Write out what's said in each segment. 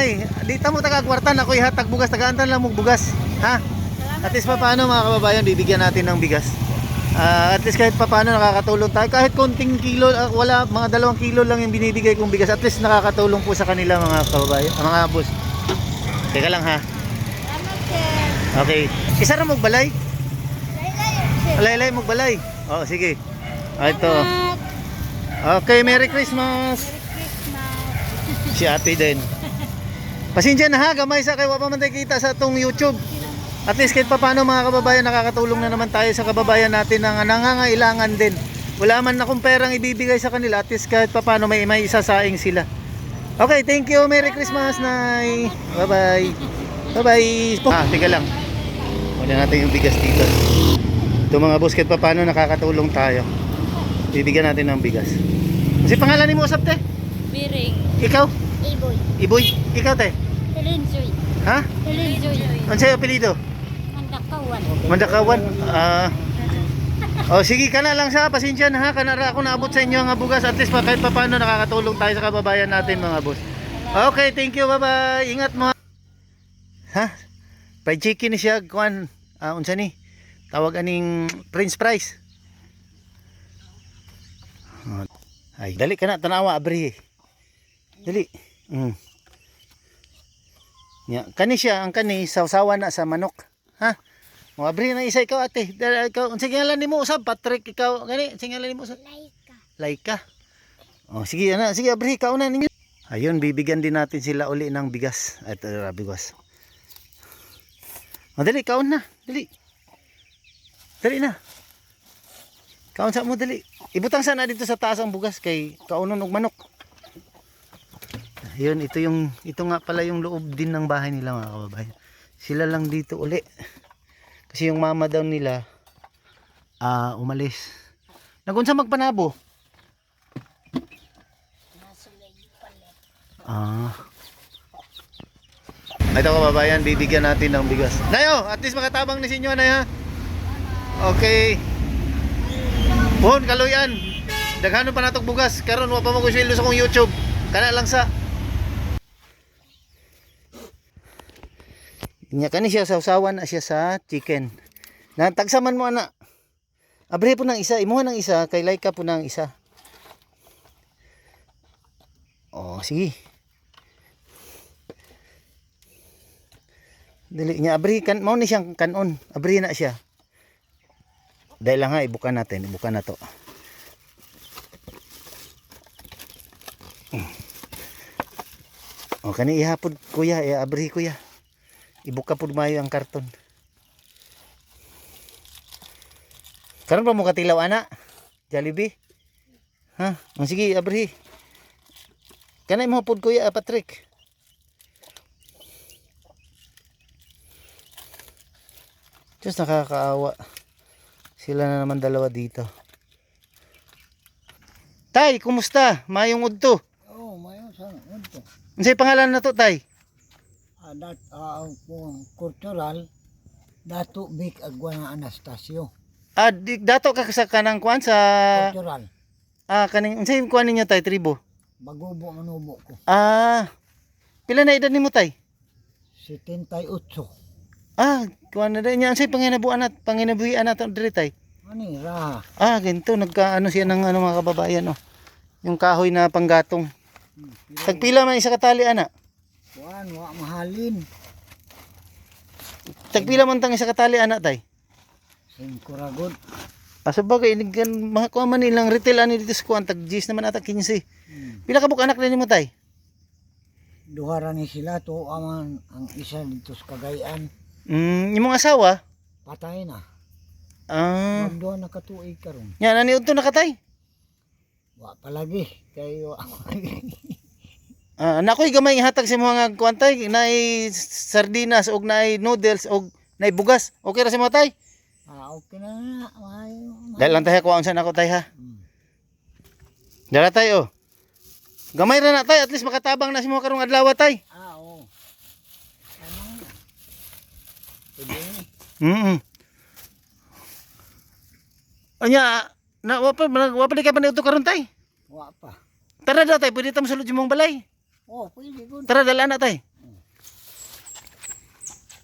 Ay, di ta mo taga kwarta na ko ihatag bugas, tagaantan lang mo bugas, ha? At least pa paano mga kababayan, bibigyan natin ng bigas. At least kahit pa paano nakakatulong tayo. Kahit konting kilo, wala, mga 2 kilo lang yung binibigay kong bigas. At least nakakatulong po sa kanila mga kababayan, mga boss. Teka lang ha. Okay. Isa ra magbalay? Alay-alay magbalay. Oh, sige. Ito. Okay, Merry Christmas. Si ate din. Pasensya na ha, gamay sa kayo pa man tayo kita sa itong YouTube. At least kahit pa paano mga kababayan, nakakatulong na naman tayo sa kababayan natin na nangangailangan din. Wala man akong perang ibibigay sa kanila, at least kahit pa paano may isasaing sila. Okay, thank you. Merry Christmas, Nay. Bye-bye. Bye-bye. Teka lang. Wala natin yung bigas dito. Ito mga boss, kahit pa paano nakakatulong tayo. Bibigyan natin ng bigas. Kasi pangalan ni mo usap te? Biring. Ikaw? Iboy. Iboy? Ikaw te? Telenjoy. Ha? Telenjoy. Ano sa'yo apelido? Mandakawan. Mandakawan. Sige ka na lang sa pasensya na ha. Kanara ako naabot sa inyo ang bugas. At least pa kahit pa paano nakakatulong tayo sa kababayan natin mga boss. Okay, thank you. Bye-bye. Ingat mo. Ha? Fried chicken ni siya. Kuan. Unsa ni? Tawag aning French fries. Ay, dali ka na. Tanawa, abri. Dali. Kani siya, ang kani, sawsawa na sa manok. Ha? Abri na isa ikaw ate. Ikaw, singalan ni mo usab, Patrick, ikaw, gani, singalan ni mo usab. Laika. Sige, sige, abri, ikaw na ninyo. Ayun, bibigyan din natin sila uli ng bigas. Ito, bigas. Dali, ikaw na. Dali. Dali na. Kaon sa mo, dali. Ibutang sana dito sa taas ang bugas kay kaunon og manok. Yun, ito nga pala yung loob din ng bahay nila mga kababayan. Sila lang dito uli. Kasi yung mama daw nila umalis. Nagunsa magpanabo? Ito kababayan, bibigyan natin ng bigas. Nayo, at least makatabang ni sinyo na ha. Okay. Bon, kaluyan. Daghanon pa natog bugas. Karon wa pa mo ko sweldo sa kong YouTube. Kana lang sa Nya kani siya sausawan na siya sa chicken. Natagsaman mo ana. Abre po ng isa, imuha ng isa, kay Laika po ng isa. Sige. Dili nya abri kan mao ni siyang kanon. Abri na siya. Dahil lang ha, ibuka natin, ibuka na to. Kani ihapod kuya, abri kuya. Ibuka pud mayo ang karton. Karon pa mo katilaw ana? Jollibee? Ha? Sige, abri. Kanay mo pud kuya Patrick. Just nakakaawa. Sila na naman dalawa dito. Tay, kumusta? Mayong udto? Mayong sa udto. Unsay pangalan na to, tay? Cultural Dato Big Agwana Anastasio. Dato ka sa kanang kuan sa Cultural. Kaning unsay kuan ninyo tay tribo? Bagubo manubo ko. Pila na edad nimo tay? 78. Kuan na niya unsay panginabuan nato diri tay? Ani raha. Ganito nagkaano siya ng mga kababayan Yung kahoy na panggatong. Tagpila man isa katali ana? Kuan wa mahalin. Tagpila man tang isa katali ana tay? 5 ragod. Sabagay mga kuan man nilang retail ani dito sa kuan tag 10 naman ata 15. Pila ka buk anak nimo tay? Duhara ni sila to ang isa dito sa Cagayan. Imong asawa? Patay na. Magduha na katuig karon. Nya nani udto na katay? Wa palagi kay wa. Nakoy gamay ihatag sa mga kuantay, naay sardinas og naay noodles og naay bugas. Okay ra sa mga tay? Okay na. Dahil lang tayo kuhaan sa nako tay ha. Dala tayo. Gamay ra na tay, at least makatabang na si mga karong adlaw tay. Oo. Anya, wa pa di ka pa niuto karon tay? Wa pa. Tara daw tay, pwede ta mosulod imong balay. Pwede gud. Tara dala na tay.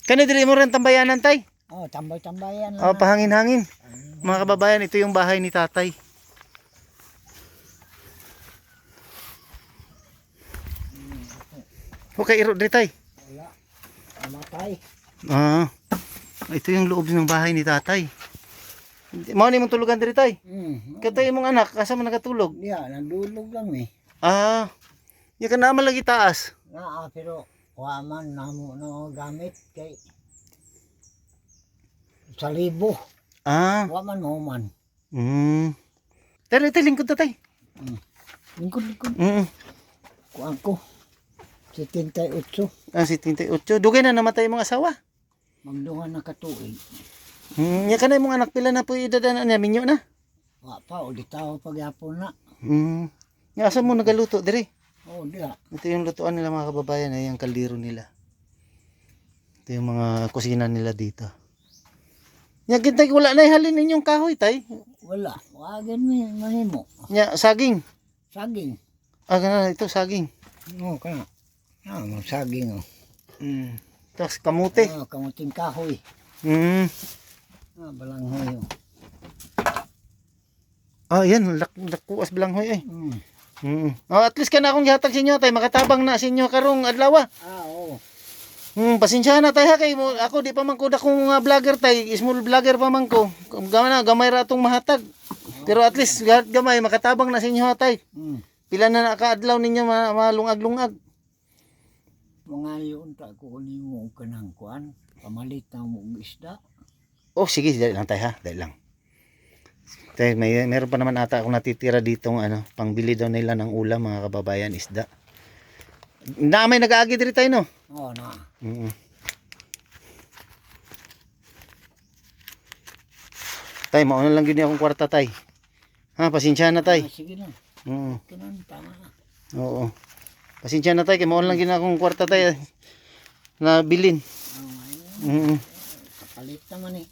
Kani diri mo rin tambayanan tay. Oh, tambay-tambayan Oh, lang. pahangin-hangin. Mga kababayan, ito yung bahay ni tatay. Okay, iro diri tay. Wala. Amatay. Ah. Ito yung loob ng bahay ni tatay. Mao ni mong tulugan diri tay. Katay mong anak, asa man nakatulog? Diya, nandulog lang eh. Ah. Ya ka naman lagi taas. Pero wa man namo no gamit kay sa libo. Ah. Wa man mo man. Tara, lingkod ta tay. Lingkod. Kuan ko. 78. Ah, si 38. Dugay na namatay yung mga asawa. Magduha na katuig. Ya ka na yung mga anak pila na po idadaan niya, minyo na. Wa pa o di tao pagyapon na. Ya asa mo nagaluto diri? Oh, diya. Ito yung lutuan nila mga kababayan, ay yung kaldero nila. Ito yung mga kusina nila dito. Ya gintay wala na ihalin ninyong kahoy tay. Wala. Wagan mi mahimo. Ya saging. Saging. Ah, ganun, ito saging. Oh, kana. Mga saging oh. Tapos kamote. Kamuting kahoy. Balanghoy oh. Ah, yan, lakuas bilanghoy eh. Oh, at least ka na akong gihatag sa inyo tay, makatabang na sa inyo karong adlaw. Oo. Pasensya na tay ha kay ako di pa man ko dakong vlogger tay, small vlogger pa man ko. Gamay ra atong mahatag. Pero at least gamay makatabang na sa inyo tay. Pila na nakaadlaw ninyo malungag-lungag. Mga yun ta ko nimo kanang kuan, pamalit na mo og isda. Oh, sige, dali lang tay ha, dali lang. Tay, meron pa naman ata akong natitira ditong pangbili daw nila ng ulam mga kababayan, isda. Na may nag-aagi diri tayo no. Oh, na. Tay, mauna lang gyud ni akong kwarta tay. Ha, pasensya na tay. Sige lang. Kanan tama na. Oo. Pasensya na tay, kay mauna lang gyud akong kwarta tay na bilin. Kapalit naman eh.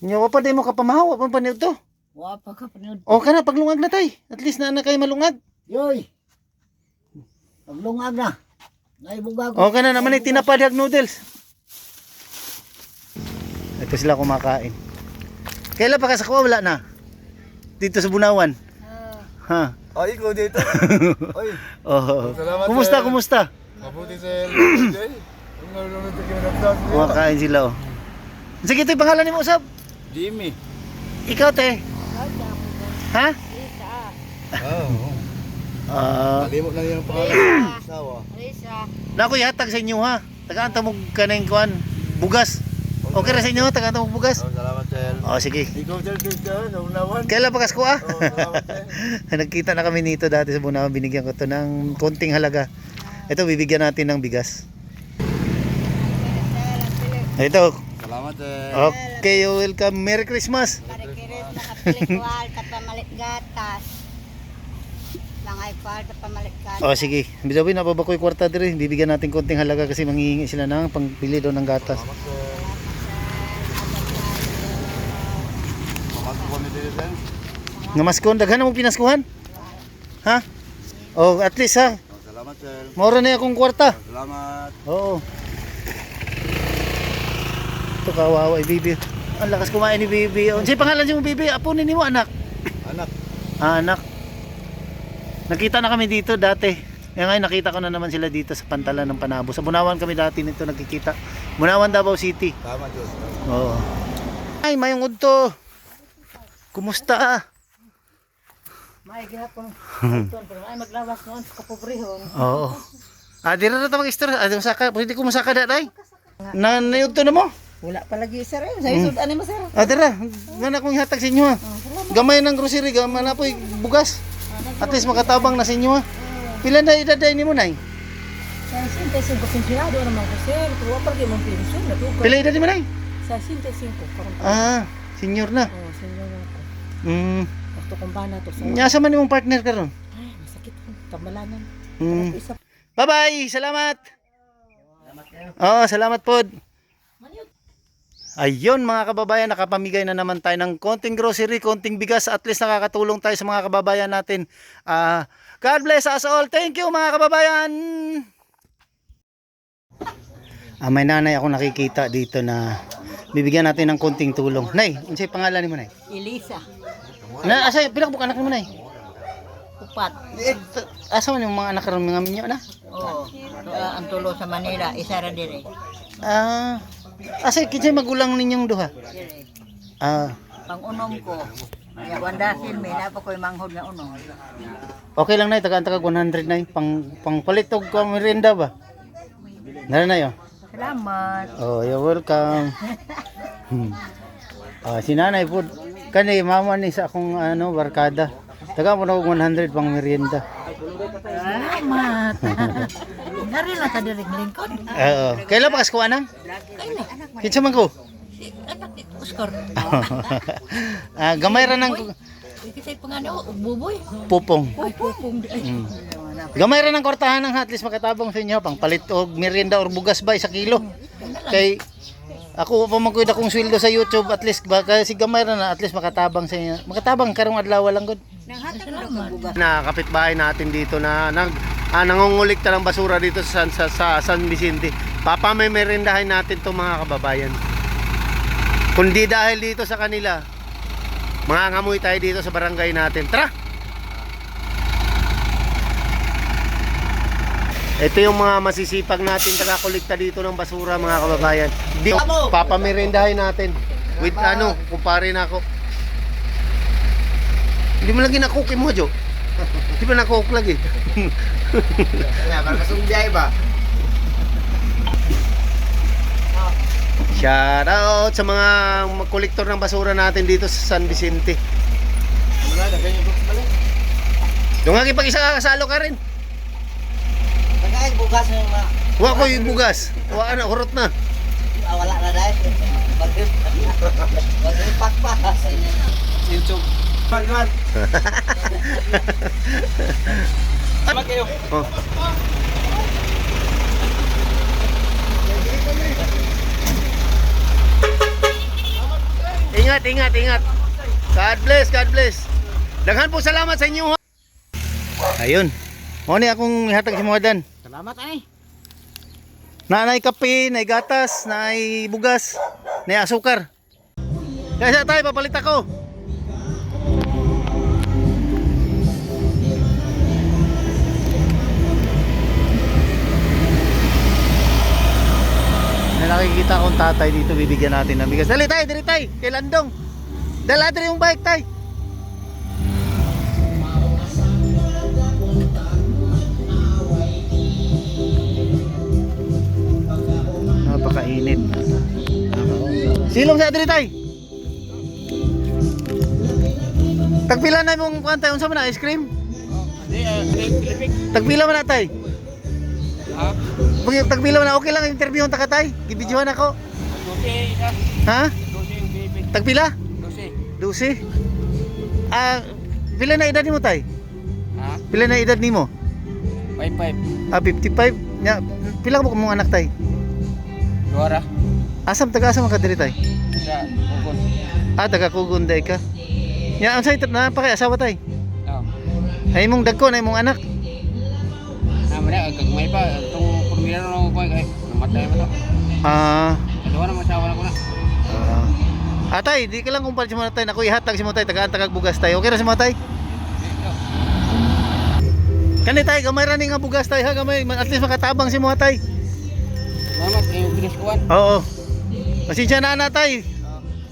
Nyawa pa di mo kapamahaw, pa paniud to. Wa pa ka panood. O kana paglungag na tay. At least na kay malungag. Yoy. Paglungag na. Naibugag. O kana naman ay tinapad hag noodles. Ito sila kumakain. Kailan pa kasakwa wala na? Dito sa Bunawan. Ha. Ay, ikaw dito. Ay, Oh. salamat, Kumusta, sir. kumusta? mabuti sa LJ. Ang nalulunod ka kinagdas niya. Kumakain sila oh. Sige, ito yung pangalan ni mo usap. Jimmy. Ikaw te. Ha? Oo. Kalimot lang yung pangalan. Sawa. Risa. Na ako yatag sa inyo ha. Tagaan mo kanang kuan bugas. Okay ra sa inyo, tagaan mo bugas. Oh, salamat, sir. Oh, sige. Ikaw, sir, dito sa unawan. Kailan pa kasko ah? Oh, salamat, sir. Nagkita na kami nito dati sa Bunawan, binigyan ko to ng konting halaga. Ito bibigyan natin ng bigas. Ito. Salamat, sir. Okay, welcome. Merry Christmas. Parikiris nakapilikual tapamalit gatas. Langay kwal tapamalit gatas. Oh, sige. Bisabi na babakoy kwarta dire, bibigyan natin konting halaga kasi manghihingi sila ng pangpili daw ng gatas. Salamat, sir. Mamasok kami dito, sir. Namaskon daghan mo pinaskuhan? Ha? Oh, at least ha. Oh, salamat, sir. Mora na akong kwarta. Salamat. Oo. Ito kawawa ay bibi. Ang lakas kumain ni bibi. Unsay pangalan si mo bibi? Apo ni mo anak. Anak. Ah, anak. Nakita na kami dito dati. Ngayon nakita ko na naman sila dito sa Pantalan ng Panabo. Sa Bunawan kami dati nito nagkikita. Bunawan, Davao City. Tama, Diyos. Oo. Ay, mayong udto. Kumusta? May gihapon. Ay maglawas noon sa kapobrehon. Oo. Ah, dira na ta mag-istorya. Ah, masaka, pwede ko masaka da tay. Nanayudto na mo? Wala pa lagi sir. Sa isod ani mo sir. Ah, dira. Ngana akong ihatag sa inyo ha. Gamay ng grocery, gamay na po bugas. At least makatabang na sa inyo ha. Pila na idaday ni mo nay? Sa 65 pensionado naman ko sir. Tuwa pa gyud mong pensyon na tuwa. Pila edad ni mo nay? Sa 65 karon. Ah, senior na. Oh, senior na ko. Gusto kong bana to sa. Nyasa man imong partner karon? Ay, masakit ko. Tambalanan. Isa. Bye-bye. Salamat. Oh, salamat pod. Ayun mga kababayan, nakapamigay na naman tayo ng konting grocery, konting bigas. At least nakakatulong tayo sa mga kababayan natin. God bless us all. Thank you mga kababayan. May nanay ako nakikita dito na bibigyan natin ng konting tulong. Nay, unsay pangalan mo, Nay? Elisa, Asa pila ka anak mo, Nay? upat. Asa man yung mga anak ron mga minyo na? Oo. Ang tulo sa Manila, isa ra dire. Asa kinsay magulang ninyong duha? Dire. Ah, Pang-unom ko. Ya wandasin may napa ko'y manghod nga unom. okay lang, Nay, taga-taga 100, Nay. Pangpalit og merienda ba? Nara na yun. Salamat. Oh, you're welcome. Si nanay po, kani mama ni sa akong barkada. Taga mo na og 100 pang merienda. Salamat. Nari lang ta dire lingkod. Oo. Kailan pa kas ko anang? Kinsa man ko? Anak ni Oscar. Gamay ra nang Kisay pangano, buboy. pupong. Ay, pupong. Gamay ra nang kwartahan ng at least makatabang sa inyo pang palit og merienda or bugas ba 1 kilo. Kay ako pa magkuid akong sweldo sa YouTube at least baka si gamay ra na at least makatabang sa inyo. Makatabang karong adlaw lang gud. Na kapitbahay natin dito na nangungulikta ng basura dito sa San Vicente. Papa may merendahin natin 'to mga kababayan. Kundi dahil dito sa kanila, mangangamoy tayo dito sa barangay natin. Tara! Ito yung mga masisipag natin taga-kolekta dito ng basura mga kababayan. Dito, papamerendahin natin. With kumpare na ako. Hindi mo lagi na-cook mo, Jo. Hindi ba na-cook lagi? Para kasumbiay ba? Shout out sa mga kolektor ng basura natin dito sa San Vicente. Wala na ganyan box balik. Yung nga pag-isa kasalo ka rin. Tagay bugas na mga. Wa ko yung bugas. Wa na, hurot na. Wala na dahil. Pag pa. YouTube. Pagkat. Mag kayo. Oh. Ingat, ingat, ingat. God bless, God bless. Daghan po salamat sa inyo. Ayun. Mo ni akong ihatag si Modan. Salamat ay. Nanay kape, nay gatas, nay bugas, nay asukar. Kaya tayo papalit ako. May nakikita akong tatay dito, bibigyan natin ng bigas. Dali tayo, dali tayo, kay Landong. Dala dali yung bike tayo. Napakainit. Silong sa dali tayo. Tagpila na mong kuwan unsa man na ice cream? Tagpila man na tay. Pag tagpila man na okay lang interview ta katay. Gibidyohan ako. Ha? Tagpila? 12. Pila na edad nimo tay? Ha? Pila na edad nimo? 55. 55. Nya pila mo mong anak tay? Duara. Asam taga-asam ka diri tay? Sa Bukon. Taga Kugon day ka. Nya unsay na pa kay asawa tay? Oh. Ay mong dagko na imong anak. Namanya gagmay pa itong purmira na ko kay namatay mo to. Dua na masawa na ko na. Atay, di ka lang kumpal si Matay. Ako ihatag si Matay, tagaan-tagag bugas tayo. Okay na si Matay? Kani tay, gamay ra ni nga bugas tayo ha, gamay. At least makatabang si Matay. Salamat yung bilis kuan. Oo. Pasensya na natay.